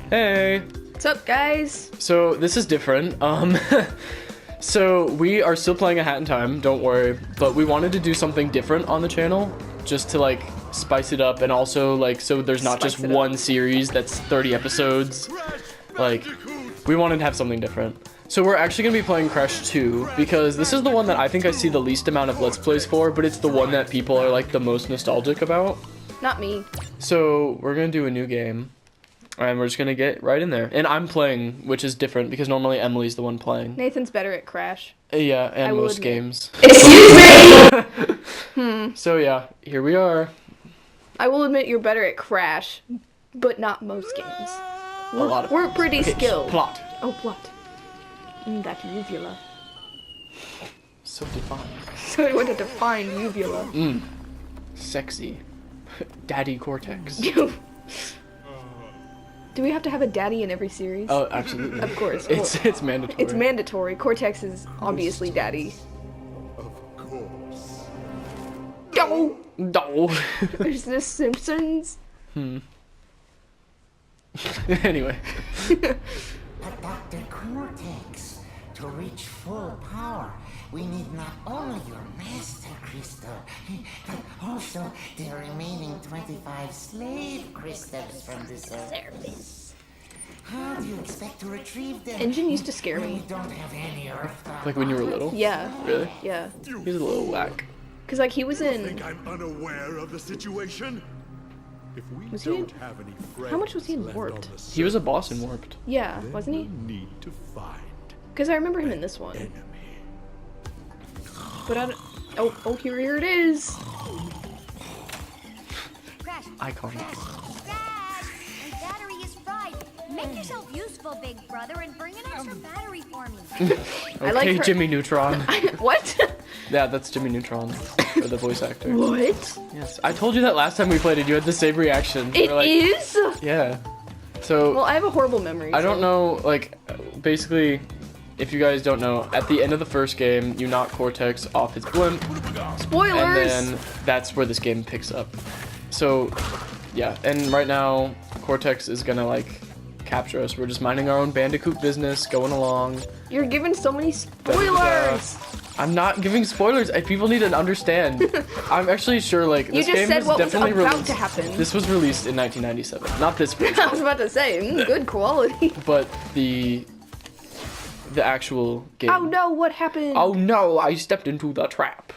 Hey! What's up, guys? So, this is different. So, we are still playing A Hat in Time, don't worry. But we wanted to do something different on the channel, just to, like, spice it up. And also, like, so there's not just one series that's 30 episodes. Like, we wanted to have something different. So we're actually going to be playing Crash 2, because this is the one that I think I see the least amount of Let's Plays for, but it's the one that people are, like, the most nostalgic about. Not me. So, we're going to do a new game. And we're just gonna get right in there. And I'm playing, which is different because normally Emily's the one playing. Nathan's better at Crash. Yeah, and most games. Excuse me! So yeah, here we are. I will admit you're better at Crash, but not most games. We're pretty skilled. Plot. Oh, plot. That uvula. So defined. So what a defined uvula. Sexy. Daddy cortex. Do we have to have a daddy in every series? Oh, absolutely. Of course. It's mandatory. It's mandatory. Cortex is obviously daddy. Of course. No! No. Is this Simpsons? Anyway. But Dr. Cortex, to reach full power, we need not only your master crystal, but also the remaining 25 slave crystals from the surface. How do you expect to retrieve them? Engine used to scare when me. we don't have any earth? Like when you were little? Yeah. Really? Yeah. He's a little whack. Cause like he was in. Think I'm unaware of the situation? If we Was he in- don't have any friends How much was he in left Warped? on the He was a surface, boss in Warped. Yeah, then wasn't he? we'll need to find Cause I remember him in this one. enemy. But I don't. Oh, here it is. Crash, Iconic. Dad, my battery is fried. Make yourself useful, big brother, and bring an extra battery for me. I like Okay, her- Jimmy Neutron. What? Yeah, that's Jimmy Neutron, or the voice actor. What? Yes, I told you that last time we played it. You had the same reaction. It We're like, is? Yeah. So Well, I have a horrible memory. I don't so- know. Like, basically, if you guys don't know, at the end of the first game, you knock Cortex off his blimp, Spoilers. and then that's where this game picks up. So, yeah. And right now, Cortex is gonna like capture us. We're just minding our own Bandicoot business, going along. You're giving so many Da-da-da-da. spoilers. I'm not giving spoilers. People need to understand. I'm actually sure, like, You this just game said was what was definitely about released. to happen. This was released in 1997. Not this version, I was about to say, good quality. but the actual game. Oh no, what happened? Oh no, I stepped into the trap.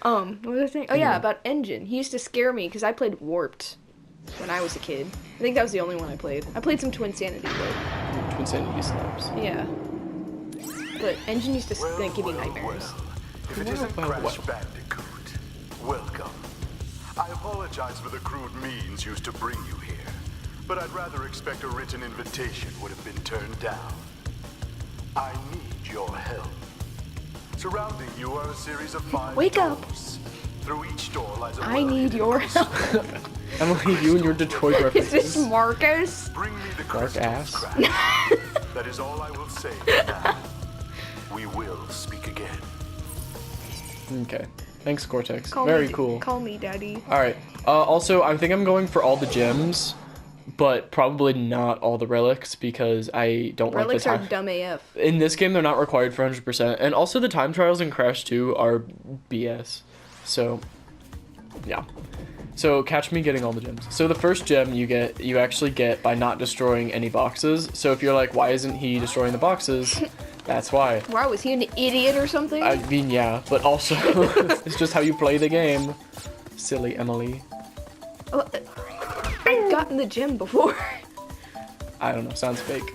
What was I saying? Oh yeah, about Engine. He used to scare me because I played Warped when I was a kid. I think that was the only one I played. I played some Twinsanity, but Twin Sanity slaps. yeah. But Engine used to give you nightmares. If it isn't Crash Bandicoot, welcome. I apologize for the crude means used to bring you here, but I'd rather expect a written invitation would have been turned down. I need your help. Surrounding you are a series of 5 Wake up. doors. Through each door lies a I need your help. Emily, you and your Detroit Is references. this Marcus? Bring me the Dark crystals, ass. Crash. That is all I will say for now. We will speak again. Okay. Thanks, Cortex. Call Very me, cool. Call me daddy. Alright. Also, I think I'm going for all the gems, but probably not all the relics because I don't Relics like are the time. dumb AF. In this game, they're not required for 100%. And also, the time trials in Crash 2 are BS. So, yeah. So, catch me getting all the gems. So, the first gem you actually get by not destroying any boxes. So, if you're like, why isn't he destroying the boxes? That's why. Wow, was he an idiot or something? I mean, yeah, but also, it's just how you play the game. Silly Emily. Oh, I've gotten the gem before. I don't know, sounds fake.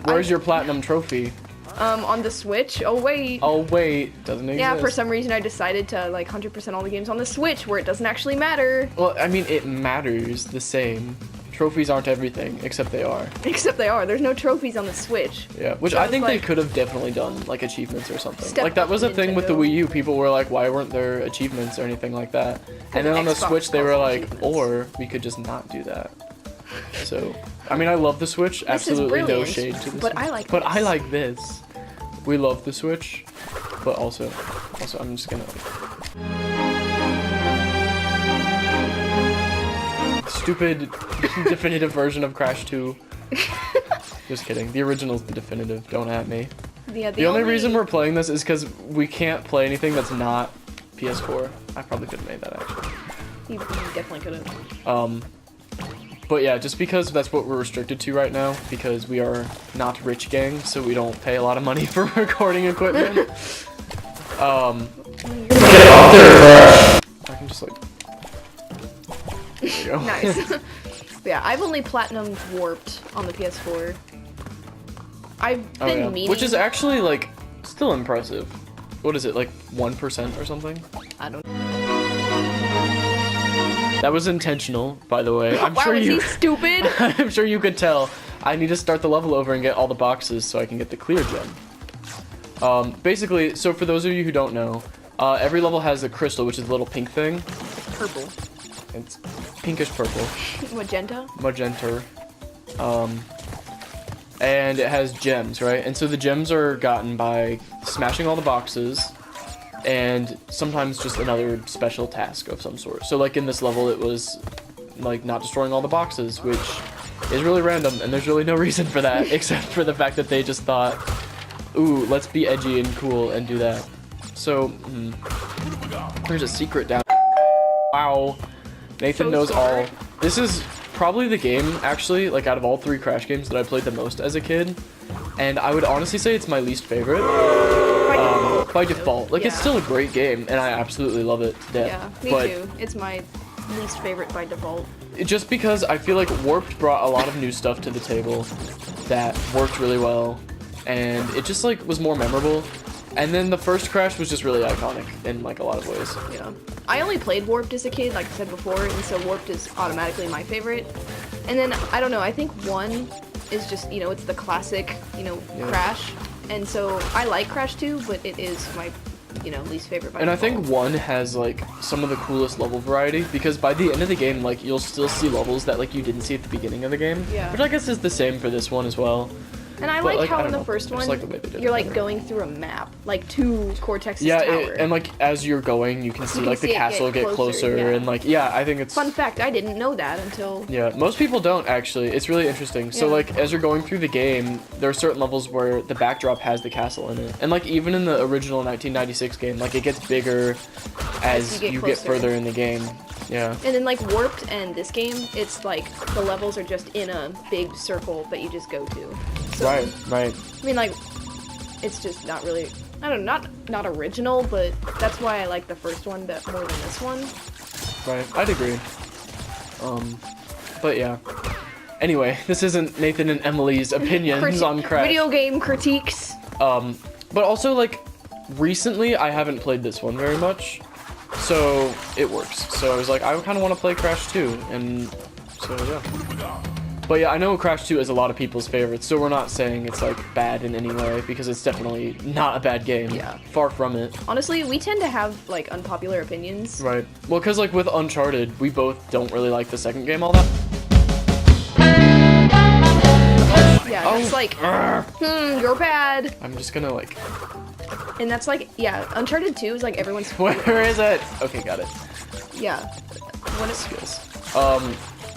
Where's Your platinum trophy? on the Switch? Oh wait. Oh, wait, doesn't exist. Yeah, for some reason I decided to like 100% all the games on the Switch where it doesn't actually matter. Well, I mean, it matters the same. Trophies aren't everything, except they are. Except they are. There's no trophies on the Switch. Yeah, which So I it's think they like- could have definitely done, like, achievements or something. Step Like, that up was a thing with the Nintendo. Wii U. People were like, why weren't there achievements or anything like that? And then on the Xbox Switch, they were calls like, achievements. or we could just not do that. So, I mean, I love the Switch. is Absolutely no brilliant, shade to the but Switch. I like But this. I like this. We love the Switch, but also I'm just gonna... stupid definitive version of Crash 2. Just kidding. The original's the definitive. Don't at me. Yeah, The only reason we're playing this is because we can't play anything that's not PS4. I probably could have made that actually. You definitely could have. But yeah, just because that's what we're restricted to right now, because we are not rich gang, so we don't pay a lot of money for recording equipment. Get up there, I can just like. There you go. Nice. Yeah, I've only platinumed Warped on the PS4. I've been meaning. Which is actually like still impressive. What is it, like 1% or something? I don't know. That was intentional, by the way. I'm Wow, sure is you. he stupid? I'm sure you could tell. I need to start the level over and get all the boxes so I can get the clear gem. Basically, so for those of you who don't know, every level has a crystal, which is a little pink thing. Purple. It's pinkish purple. Magenta? Magenta. And it has gems, right? And so the gems are gotten by smashing all the boxes and sometimes just another special task of some sort. So like in this level it was like not destroying all the boxes, which is really random and there's really no reason for that except for the fact that they just thought, ooh, let's be edgy and cool and do that. So, there's a secret down. Wow. Nathan knows all. This is probably the game, actually, like out of all 3 Crash games that I played the most as a kid. And I would honestly say it's my least favorite. By default. Like, it's still a great game, and I absolutely love it to death. Yeah, me too. It's my least favorite by default. Just because I feel like Warped brought a lot of new stuff to the table that worked really well, and it just, like, was more memorable. And then the first Crash was just really iconic in, like, a lot of ways. Yeah. I only played Warped as a kid, like I said before, and so Warped is automatically my favorite. And then, I don't know, I think 1 is just, you know, it's the classic, you know, Crash. And so I like Crash 2, but it is my, you know, least favorite by default. I think 1 has, like, some of the coolest level variety, because by the end of the game, like, you'll still see levels that, like, you didn't see at the beginning of the game. Yeah. Which I guess is the same for this one as well. And I But, like how I in don't the know. first I just one, like the way they did you're it like better. going through a map, like to Cortex's Yeah, tower. and like as you're going, you can see can like see the it castle get get closer, closer, yeah. and like I think it's Fun fact, I didn't know that until... yeah. Most people don't actually. It's really interesting. So Yeah. like as you're going through the game, there are certain levels where the backdrop has the castle in it, and like even in the original 1996 game, like it gets bigger as you you get get closer. further in the game. Yeah. And then like Warped and this game, it's like the levels are just in a big circle that you just go to. So, Right. Right. I mean, like, it's just not really, I don't know, not original, but that's why I like the first one more than this one. Right. I'd agree. But yeah. Anyway, this isn't Nathan and Emily's opinions on Crash. Video game critiques. But also, like, recently I haven't played this one very much, so it works. So I was like, I kind of want to play Crash 2, and so yeah. But yeah, I know Crash 2 is a lot of people's favorites, so we're not saying it's, like, bad in any way, because it's definitely not a bad game. Yeah. Far from it. Honestly, we tend to have, like, unpopular opinions. Right. Well, because, like, with Uncharted, we both don't really like the second game all that. Yeah, it's like, you're bad. I'm just gonna, like... And that's like, yeah, Uncharted 2 is like everyone's... Where is it? Okay, got it. Yeah. When it's... Skills.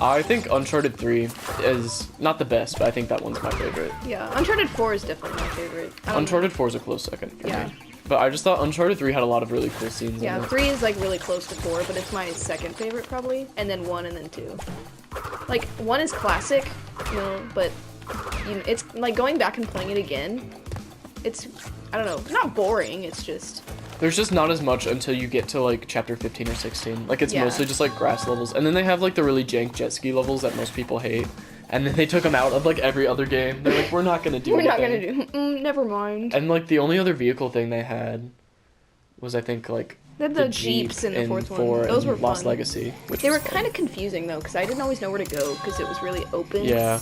I think Uncharted 3 is not the best, but I think that one's my favorite. Yeah, Uncharted 4 is definitely my favorite. Uncharted 4 is a close second for Yeah. me. But I just thought Uncharted 3 had a lot of really cool scenes Yeah, in it. 3 is like really close to 4, but it's my second favorite probably. And then 1 and then 2. Like, 1 is classic, you know, but you know, it's like going back and playing it again. It's, I don't know, not boring, it's just... There's just not as much until you get to like chapter 15 or 16. Like it's Yeah. mostly just like grass levels. And then they have like the really jank jet ski levels that most people hate. And then they took them out of like every other game. They're like, we're not gonna do We're not anything. gonna do... never mind. And like the only other vehicle thing they had was I think like They had the Jeeps in the fourth one. 4 Those and were Lost fun. Legacy. Which They were was fun. kind of confusing though, because I didn't always know where to go, because it was really open. Yeah.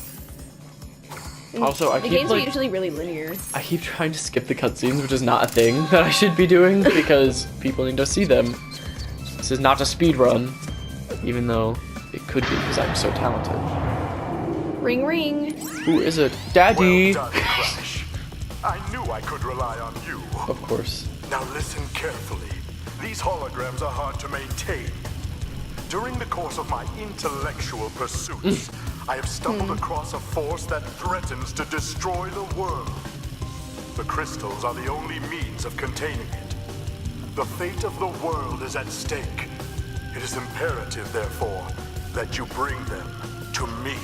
And Also, I the keep, games are like- usually really linear. I keep trying to skip the cutscenes, which is not a thing that I should be doing because people need to see them. This is not a speed run, even though it could be because I'm so talented. Ring ring. Who is it? Daddy! Well done, Crash. I knew I could rely on you. Of course. Now listen carefully. These holograms are hard to maintain. During the course of my intellectual pursuits, I have stumbled across a force that threatens to destroy the world. The crystals are the only means of containing it. The fate of the world is at stake. It is imperative, therefore, that you bring them to me.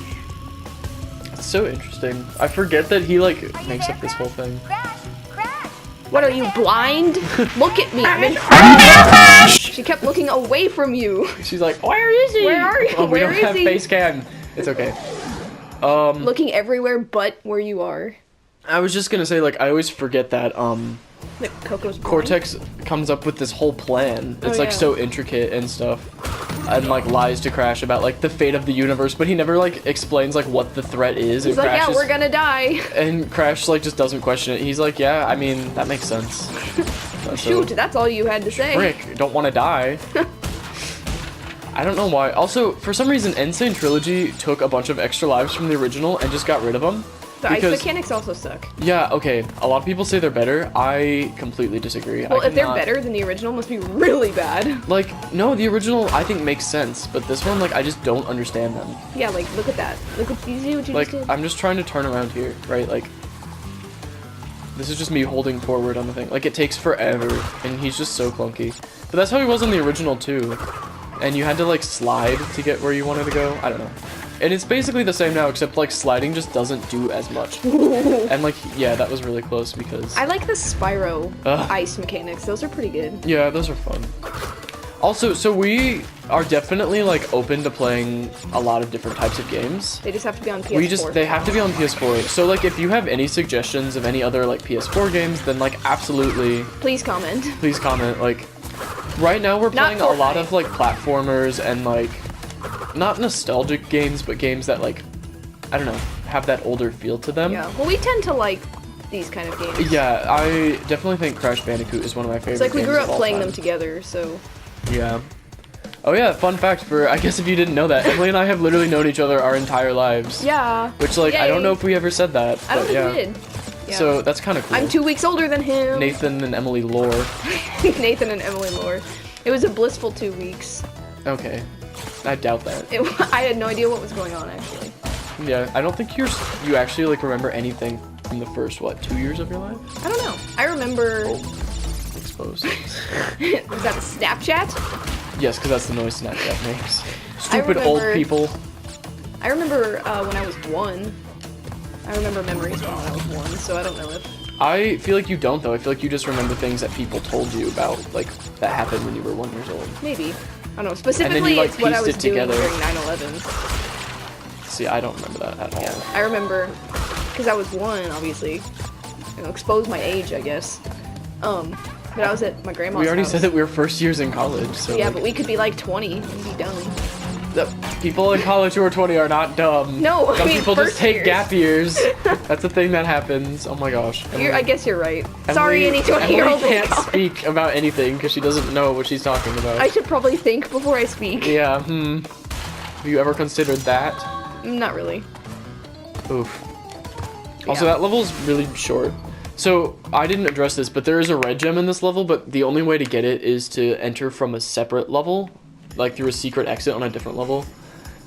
It's so interesting. I forget that he like makes up this whole thing. Crash! Crash! What are you, blind? Look at me. I'm in front. She kept looking away from you. She's like, where is he? Where are you? Oh, we Where don't is have he? face cam. It's okay. Looking everywhere but where you are. I was just gonna say, like, I always forget that Like Coco's blind. Cortex comes up with this whole plan. It's Oh, like yeah. so intricate and stuff, and like lies to Crash about like the fate of the universe, but he never like explains like what the threat is. He's and like, Crash yeah, we're gonna die. And Crash like just doesn't question it. He's like, yeah, I mean that makes sense. Shoot, that's all you had to say. Frick, don't want to die. I don't know why. Also, for some reason, Insane Trilogy took a bunch of extra lives from the original and just got rid of them. The ice mechanics also suck. Yeah, okay. A lot of people say they're better. I completely disagree. Well, I if they're cannot- better, then the original must be really bad. Like, no, the original I think makes sense, but this one, like, I just don't understand them. Yeah, like, look at that. Look what you see what you Like, just did. I'm just trying to turn around here, right? Like, this is just me holding forward on the thing. Like, it takes forever, and he's just so clunky. But that's how he was in the original, too. And you had to, like, slide to get where you wanted to go. I don't know. And it's basically the same now, except, like, sliding just doesn't do as much. And, like, yeah, that was really close because... I like the Spyro Ugh. ice mechanics. Those are pretty good. Yeah, those are fun. Also, so we are definitely, like, open to playing a lot of different types of games. They just have to be on PS4. They have to be on PS4. So, like, if you have any suggestions of any other, like, PS4 games, then, like, absolutely, Please comment. please comment. Like, right now we're Not playing a lot Fortnite. of, like, platformers and, like, not nostalgic games, but games that, like, I don't know, have that older feel to them. Yeah. Well, we tend to like these kind of games. Yeah, I definitely think Crash Bandicoot is one of my favorite It's like we games grew of up all playing time. them together, so. Yeah. Oh yeah, fun fact for, I guess if you didn't know that, Emily and I have literally known each other our entire lives. Yeah. Which, like, I don't know if we ever said that, I don't but think yeah. we did. Yeah. So that's kind of cool. I'm 2 weeks older than him. Nathan and Emily lore. Nathan and Emily Lore. It was a blissful 2 weeks. Okay. I doubt that. I had no idea what was going on, actually. Yeah, I don't think you actually, like, remember anything from the first, what, 2 years of your life? I don't know. I remember. Exposed. Was that Snapchat? Yes, because that's the noise Snapchat makes. I Stupid old remember- people. I remember when I was 1. I remember memories from when I was 1, so I don't know if. I feel like you don't, though. I feel like you just remember things that people told you about, like, that happened when you were 1 year old. Maybe. I don't know. Specifically, like, it's what I pieced was it doing together. during 9/11. See, I don't remember that at all. Yeah, I remember, because I was 1, obviously. You know, expose my age, I guess. But I was at my grandma's We already house. said that we were first years in college, so Yeah, like, but we could be like 20 and be dumb. the people in college who are 20 are not dumb. No, I Some mean, people just first take years. gap years. That's a thing that happens. Oh my gosh. I guess you're right. Sorry, any 20-year-old Emily can't speak about anything because she doesn't know what she's talking about. I should probably think before I speak. Yeah, Have you ever considered that? Not really. Oof. Also, Yeah. that level's really short. So, I didn't address this, but there is a red gem in this level, but the only way to get it is to enter from a separate level, like through a secret exit on a different level.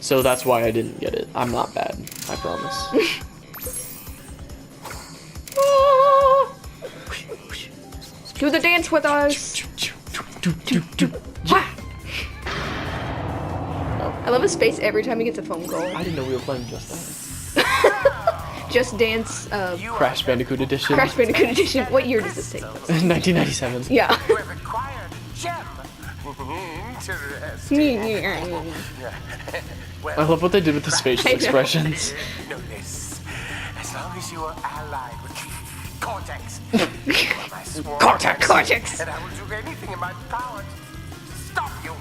So that's why I didn't get it. I'm not bad, I promise. Do the dance with us. I love his face every time he gets a phone call. I didn't know we were playing Just Dance. Just Dance, Crash Bandicoot Edition. Crash Bandicoot Edition. What year does this take place? 1997. Yeah. We've acquired gem. Interesting. I love what they did with the facial I know. expressions. Know this. As long as you are allied with Cortex, you are my sworn Cortex. Cortex. and I will do anything in my power to stop you.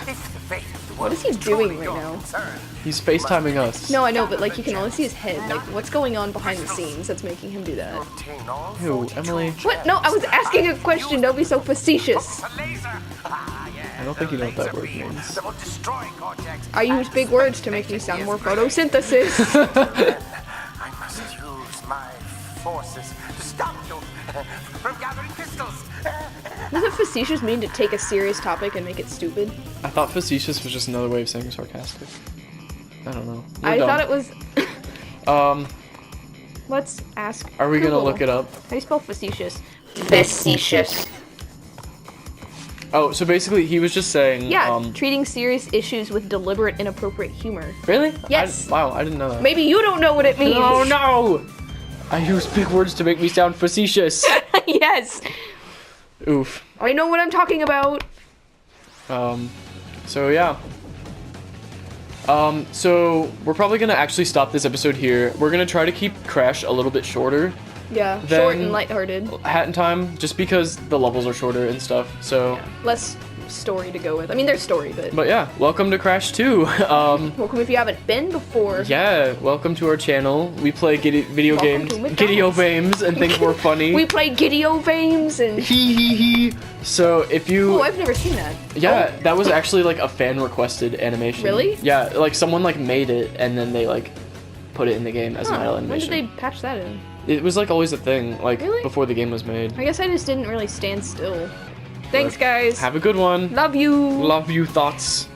If the fate of the world What is he truly doing right your now? concern, He's FaceTiming us. No, I know, but like you can only see his head. Like, what's going on behind the scenes that's making him do that? obtain all Who, 42 Emily? What? No, I was asking a question. Don't be so facetious. A laser. I don't think you know what that word means. That will destroy Cortex. I use big words to make me sound more photosynthesis. I must use my forces to stop you from gathering crystals. Doesn't facetious mean to take a serious topic and make it stupid? I thought facetious was just another way of saying sarcastic. I don't know. I thought it was. Let's ask. Are we gonna Google. look it up? How do you spell facetious? Facetious. Oh, so basically he was just saying. Yeah, treating serious issues with deliberate, inappropriate humor. Really? Yes. Wow, I didn't know that. Maybe you don't know what it means. Oh no! I use big words to make me sound facetious. Yes. Oof. I know what I'm talking about. So yeah. So we're probably gonna actually stop this episode here. We're gonna try to keep Crash a little bit shorter. Yeah, Then- short and lighthearted. Hat in Time, just because the levels are shorter and stuff. So, Yeah. Less story to go with. I mean, there's story, but yeah, welcome to Crash 2. welcome if you haven't been before. Yeah, welcome to our channel. We play video Welcome games, to McDonald's. and think we're funny. We play Gideo games and. Hee hee hee. So if you, Oh, I've never seen that. yeah, that was actually like a fan requested animation. Really? Yeah, like someone like made it and then they like put it in the game as an Huh, when animation. did they patch that in? It was like always a thing, like Really? before the game was made. I guess I just didn't really stand still. Thanks, guys. Have a good one. Love you. Love you, thoughts.